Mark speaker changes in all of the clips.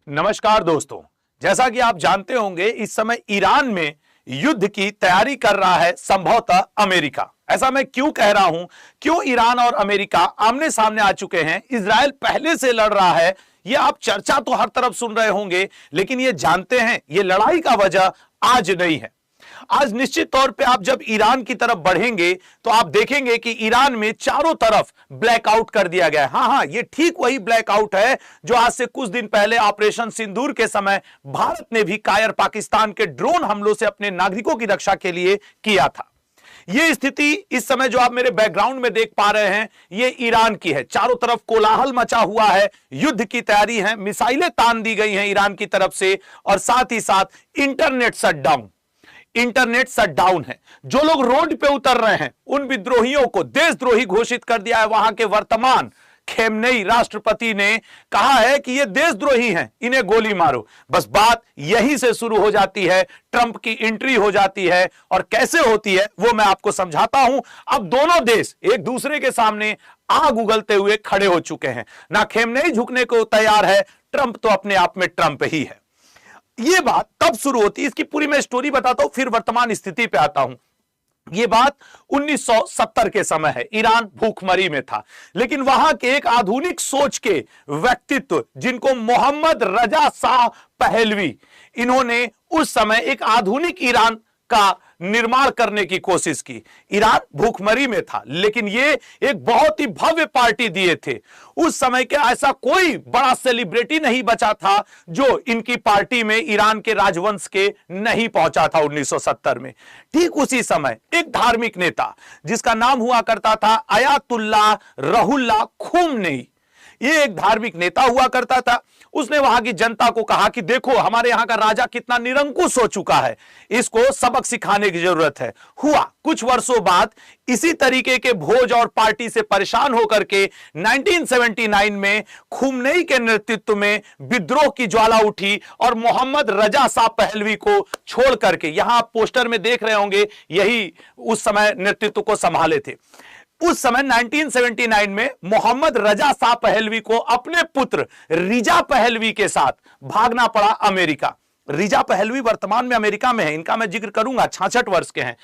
Speaker 1: नमस्कार दोस्तों, जैसा कि आप जानते होंगे इस समय ईरान में युद्ध की तैयारी कर रहा है संभवतः अमेरिका। ऐसा मैं क्यों कह रहा हूं? क्यों ईरान और अमेरिका आमने सामने आ चुके हैं? इजराइल पहले से लड़ रहा है, ये आप चर्चा तो हर तरफ सुन रहे होंगे, लेकिन ये जानते हैं ये लड़ाई का वजह आज नहीं है। आज निश्चित तौर पे आप जब ईरान की तरफ बढ़ेंगे तो आप देखेंगे कि ईरान में चारों तरफ ब्लैकआउट कर दिया गया है। हां, ये ठीक वही ब्लैकआउट है जो आज से कुछ दिन पहले ऑपरेशन सिंदूर के समय भारत ने भी कायर पाकिस्तान के ड्रोन हमलों से अपने नागरिकों की रक्षा के लिए किया था। यह स्थिति इस समय जो आप मेरे बैकग्राउंड में देख पा रहे हैं, यह ईरान की है। चारों तरफ कोलाहल मचा हुआ है, युद्ध की तैयारी है, मिसाइलें तान दी गई हैं ईरान की तरफ से, और साथ ही साथ इंटरनेट शटडाउन है। जो लोग रोड पे उतर रहे हैं उन विद्रोहियों को देशद्रोही घोषित कर दिया है। वहां के वर्तमान खेमनेई राष्ट्रपति ने कहा है कि ये देशद्रोही हैं, इन्हें गोली मारो। बस बात यहीं से शुरू हो जाती है, ट्रंप की एंट्री हो जाती है, और कैसे होती है वो मैं आपको समझाता हूं। अब दोनों देश एक दूसरे के सामने आग उगलते हुए खड़े हो चुके हैं। ना खेमनेई झुकने को तैयार है, ट्रंप तो अपने आप में ट्रंप ही है। यह बात तब शुरू होती है, इसकी पूरी मैं स्टोरी बताता हूं, फिर वर्तमान स्थिति पे आता हूं। यह बात 1970 के समय है, ईरान भूखमरी में था, लेकिन वहां के एक आधुनिक सोच के व्यक्तित्व जिनको मोहम्मद रजा शाह पहलवी, इन्होंने उस समय एक आधुनिक ईरान का निर्माण करने की कोशिश की। ईरान भूखमरी में था, लेकिन ये एक बहुत ही भव्य पार्टी दिए थे। उस समय के ऐसा कोई बड़ा सेलिब्रिटी नहीं बचा था जो इनकी पार्टी में ईरान के राजवंश के नहीं पहुंचा था 1970 में। ठीक उसी समय एक धार्मिक नेता जिसका नाम हुआ करता था अयातुल्लाह रुहुल्लाह खुमनेई, ये एक धार्मिक नेता हुआ करता था। उसने वहां की जनता को कहा कि देखो हमारे यहां का राजा कितना निरंकुश हो चुका है, इसको सबक सिखाने की जरूरत है। हुआ कुछ वर्षों बाद इसी तरीके के भोज और पार्टी से परेशान होकर के 1979 में खुमनेई के नेतृत्व में विद्रोह की ज्वाला उठी और मोहम्मद रजा शाह पहलवी को छोड़ करके, यहां आप पोस्टर में देख रहे होंगे, यही उस समय नेतृत्व को संभाले थे। उस समय 1979 में मोहम्मद रजा शाह पहलवी को अपने पुत्र रिजा पहलवी के साथ भागना पड़ा अमेरिका। रिजा पहलवी वर्तमान में अमेरिका में है, इनका मैं जिक्र करूंगा, 66 वर्ष के हैं।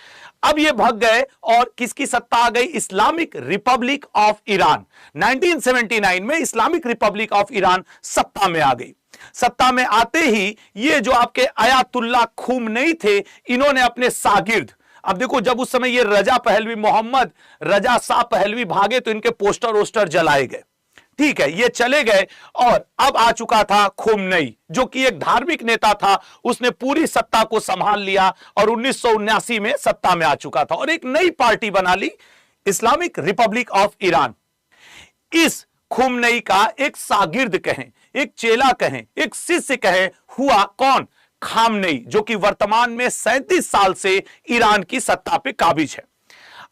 Speaker 1: अब ये भाग गए और किसकी सत्ता आ गई? Islamic Republic of Iran. 1979 में इस्लामिक रिपब्लिक ऑफ ईरान सत्ता में आ गई। सत्ता में आते ही ये जो आपके अयातुल्लाह खुमनेई थे, इन्होंने अपने शागिर्द, अब देखो जब उस समय ये रजा पहलवी, मोहम्मद रजा शाह पहलवी भागे तो इनके पोस्टर वोस्टर जलाए गए। ठीक है, ये चले गए और अब आ चुका था खुमनेई, जो कि एक धार्मिक नेता था। उसने पूरी सत्ता को संभाल लिया और 1979 में सत्ता में आ चुका था और एक नई पार्टी बना ली, इस्लामिक रिपब्लिक ऑफ ईरान। इस खुमनेई का एक शागिर्द कहें, एक चेला कहें, एक शिष्य कहें, हुआ कौन? खामनेई, जो कि वर्तमान में 37 साल से ईरान की सत्ता पे काबिज है।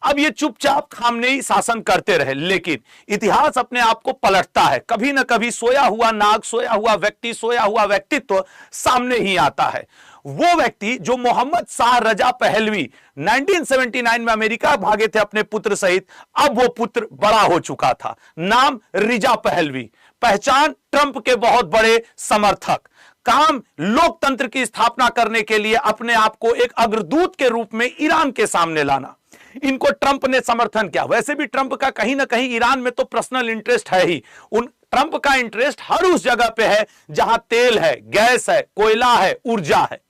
Speaker 1: अब ये चुपचाप खामनेई शासन करते रहे, लेकिन इतिहास अपने आप को पलटता है। कभी ना कभी सोया हुआ नाग, सोया हुआ व्यक्ति, सोया हुआ व्यक्तित्व सामने ही आता है। वो व्यक्ति जो मोहम्मद शाह रजा पहलवी 1979 में अमेरिका भागे थे अपने पुत्र सहित, अब वो पुत्र बड़ा हो चुका था। नाम रिजा पहलवी, पहचान ट्रंप के बहुत बड़े समर्थक, काम लोकतंत्र की स्थापना करने के लिए अपने आप को एक अग्रदूत के रूप में ईरान के सामने लाना। इनको ट्रंप ने समर्थन किया। वैसे भी ट्रंप का कहीं ना कहीं ईरान में तो पर्सनल इंटरेस्ट है ही। ट्रंप का इंटरेस्ट हर उस जगह पे है जहां तेल है, गैस है, कोयला है, ऊर्जा है।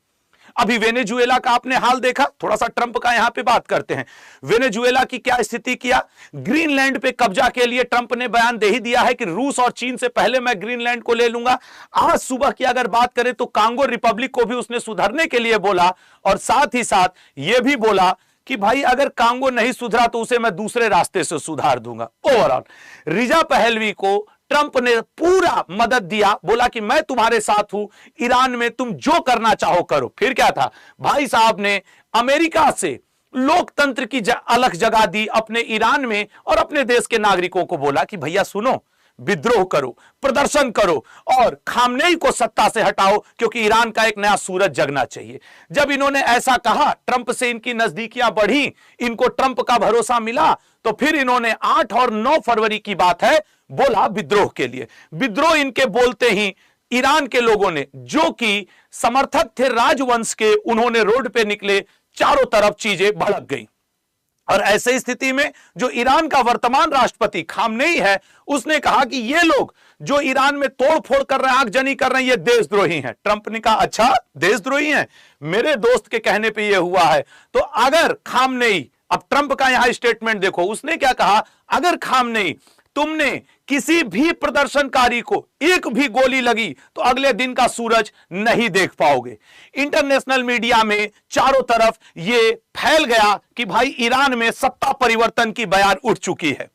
Speaker 1: अभी वेनेजुएला का आपने हाल देखा, थोड़ा सा ट्रंप का यहां पे बात करते हैं। वेनेजुएला की क्या स्थिति किया? ग्रीनलैंड पे कब्जा के लिए ट्रंप ने बयान दे ही दिया है कि रूस और चीन से पहले मैं ग्रीनलैंड को ले लूंगा। आज सुबह की अगर बात करें तो कांगो रिपब्लिक को भी उसने सुधरने के लिए बोला, और साथ ही साथ यह भी बोला कि भाई अगर कांगो नहीं सुधरा तो उसे मैं दूसरे रास्ते से सुधार दूंगा। ओवरऑल रिजा पहलवी को ट्रंप ने पूरा मदद दिया, बोला कि मैं तुम्हारे साथ हूं, ईरान में तुम जो करना चाहो करो। फिर क्या था, भाई साहब ने अमेरिका से लोकतंत्र की अलग जगह दी अपने ईरान में, और अपने देश के नागरिकों को बोला कि भैया सुनो, विद्रोह करो, प्रदर्शन करो और खामनेई को सत्ता से हटाओ, क्योंकि ईरान का एक नया सूरज जगना चाहिए। जब इन्होंने ऐसा कहा, ट्रंप से इनकी नजदीकियां बढ़ी, इनको ट्रंप का भरोसा मिला, तो फिर इन्होंने 8 और 9 फरवरी की बात है, बोला विद्रोह के लिए। विद्रोह इनके बोलते ही ईरान के लोगों ने, जो कि समर्थक थे राजवंश के, उन्होंने रोड पे निकले, चारों तरफ चीजें भड़क गई। और ऐसे स्थिति में जो ईरान का वर्तमान राष्ट्रपति खामनेई है, उसने कहा कि ये लोग जो ईरान में तोड़फोड़ कर रहे हैं, आगजनी कर रहे हैं, ये देशद्रोही हैं। ट्रंप ने कहा अच्छा देशद्रोही हैं, मेरे दोस्त के कहने पे ये हुआ है। तो अगर खामनेई, अब ट्रंप का यहां स्टेटमेंट देखो, उसने क्या कहा, अगर खामनेई तुमने किसी भी प्रदर्शनकारी को एक भी गोली लगी तो अगले दिन का सूरज नहीं देख पाओगे। इंटरनेशनल मीडिया में चारों तरफ यह फैल गया कि भाई ईरान में सत्ता परिवर्तन की बयार उठ चुकी है।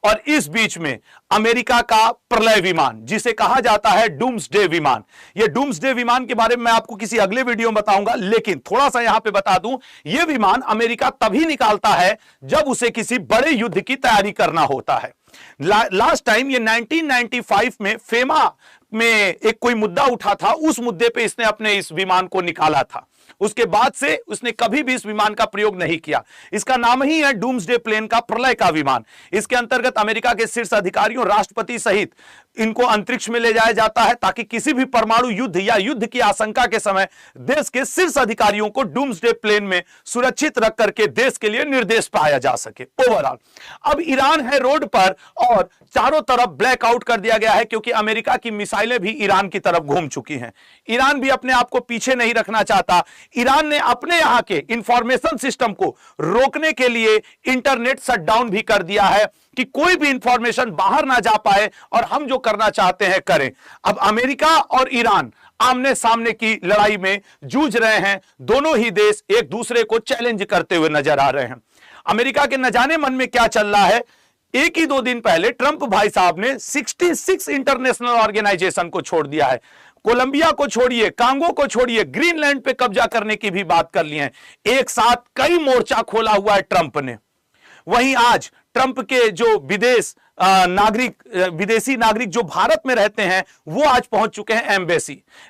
Speaker 1: और इस बीच में अमेरिका का प्रलय विमान, जिसे कहा जाता है डूम्सडे विमान, यह डूम्सडे विमान के बारे में मैं आपको किसी अगले वीडियो में बताऊंगा, लेकिन थोड़ा सा यहां पे बता दूं, यह विमान अमेरिका तभी निकालता है जब उसे किसी बड़े युद्ध की तैयारी करना होता है। लास्ट टाइम ये 1995 में फेमा में एक कोई मुद्दा उठा था, उस मुद्दे पे इसने अपने इस विमान को निकाला था। उसके बाद से उसने कभी भी इस विमान का प्रयोग नहीं किया। इसका नाम ही है डूम्सडे प्लेन का, प्रलय का विमान। इसके अंतर्गत अमेरिका के शीर्ष अधिकारियों, राष्ट्रपति सहित इनको अंतरिक्ष में ले जाया जाता है ताकि किसी भी परमाणु युद्ध या युद्ध की आशंका के समय देश के शीर्ष अधिकारियों को डूम्सडे प्लेन में सुरक्षित रख करके देश के लिए निर्देश पाया जा सके। ओवरऑल अब ईरान है रोड पर और चारों तरफ ब्लैकआउट कर दिया गया है, क्योंकि अमेरिका की मिसाइलें भी ईरान की तरफ घूम चुकी हैं। ईरान भी अपने आप को पीछे नहीं रखना चाहता। ईरान ने अपने यहां के इंफॉर्मेशन सिस्टम को रोकने के लिए इंटरनेट शटडाउन भी कर दिया है कि कोई भी इंफॉर्मेशन बाहर ना जा पाए और हम जो करना चाहते हैं करें। अब अमेरिका और ईरान आमने सामने की लड़ाई में जूझ रहे हैं। दोनों ही देश एक दूसरे को चैलेंज करते हुए नजर आ रहे हैं। अमेरिका के न जाने मन में क्या चल रहा है। एक ही 2 दिन पहले ट्रंप भाई साहब ने 66 इंटरनेशनल ऑर्गेनाइजेशन को छोड़ दिया है। कोलंबिया को छोड़िए, कांगो को छोड़िए, ग्रीनलैंड पे कब्जा करने की भी बात कर ली है। एक साथ कई मोर्चा खोला हुआ है ट्रंप ने। वहीं आज ट्रंप के जो विदेशी नागरिक जो भारत में रहते हैं, वो आज पहुंच चुके हैं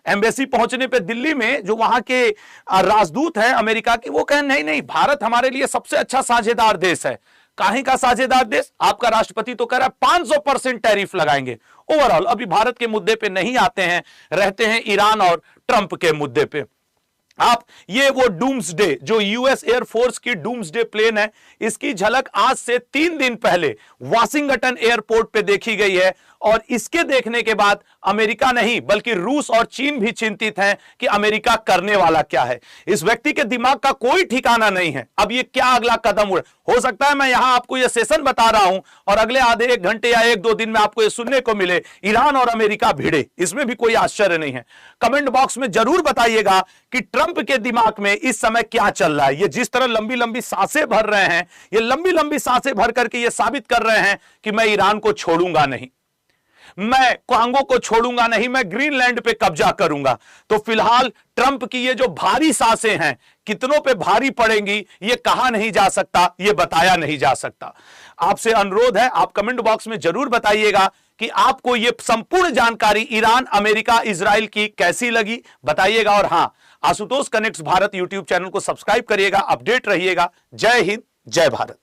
Speaker 1: एम्बेसी पहुंचने पे दिल्ली में जो वहां के राजदूत हैं अमेरिका के, वो कहें नहीं नहीं, भारत हमारे लिए सबसे अच्छा साझेदार देश है। काहे का साझेदार देश? आपका राष्ट्रपति तो कह रहा है 500% टैरिफ लगाएंगे। ओवरऑल अभी भारत के मुद्दे पे नहीं आते हैं, रहते हैं ईरान और ट्रंप के मुद्दे पे। आप ये वो डूम्सडे, जो यूएस एयरफोर्स की डूम्सडे प्लेन है, इसकी झलक आज से 3 दिन पहले वाशिंगटन एयरपोर्ट पे देखी गई है। और इसके देखने के बाद अमेरिका नहीं बल्कि रूस और चीन भी चिंतित हैं कि अमेरिका करने वाला क्या है। इस व्यक्ति के दिमाग का कोई ठिकाना नहीं है। अब ये क्या अगला कदम उड़े, हो सकता है मैं यहां आपको ये सेशन बता रहा हूं और अगले आधे 1 घंटे या 1-2 दिन में आपको ये सुनने को मिले ईरान और अमेरिका भिड़े। इसमें भी कोई आश्चर्य नहीं है। कमेंट बॉक्स में जरूर बताइएगा कि ट्रंप के दिमाग में इस समय क्या चल रहा है। ये जिस तरह लंबी लंबी सांसें भर रहे हैं, ये लंबी लंबी सांसें भर करके ये साबित कर रहे हैं कि मैं ईरान को छोड़ूंगा नहीं, मैं कांगो को छोड़ूंगा नहीं, मैं ग्रीनलैंड पे कब्जा करूंगा। तो फिलहाल ट्रंप की ये जो भारी सांसें हैं कितनों पे भारी पड़ेंगी ये कहा नहीं जा सकता, ये बताया नहीं जा सकता। आपसे अनुरोध है, आप कमेंट बॉक्स में जरूर बताइएगा कि आपको ये संपूर्ण जानकारी ईरान, अमेरिका, इजराइल की कैसी लगी, बताइएगा। और हां, Ashutosh connects Bharat YouTube channel को सब्सक्राइब करिएगा, अपडेट रहिएगा। जय हिंद, जय भारत।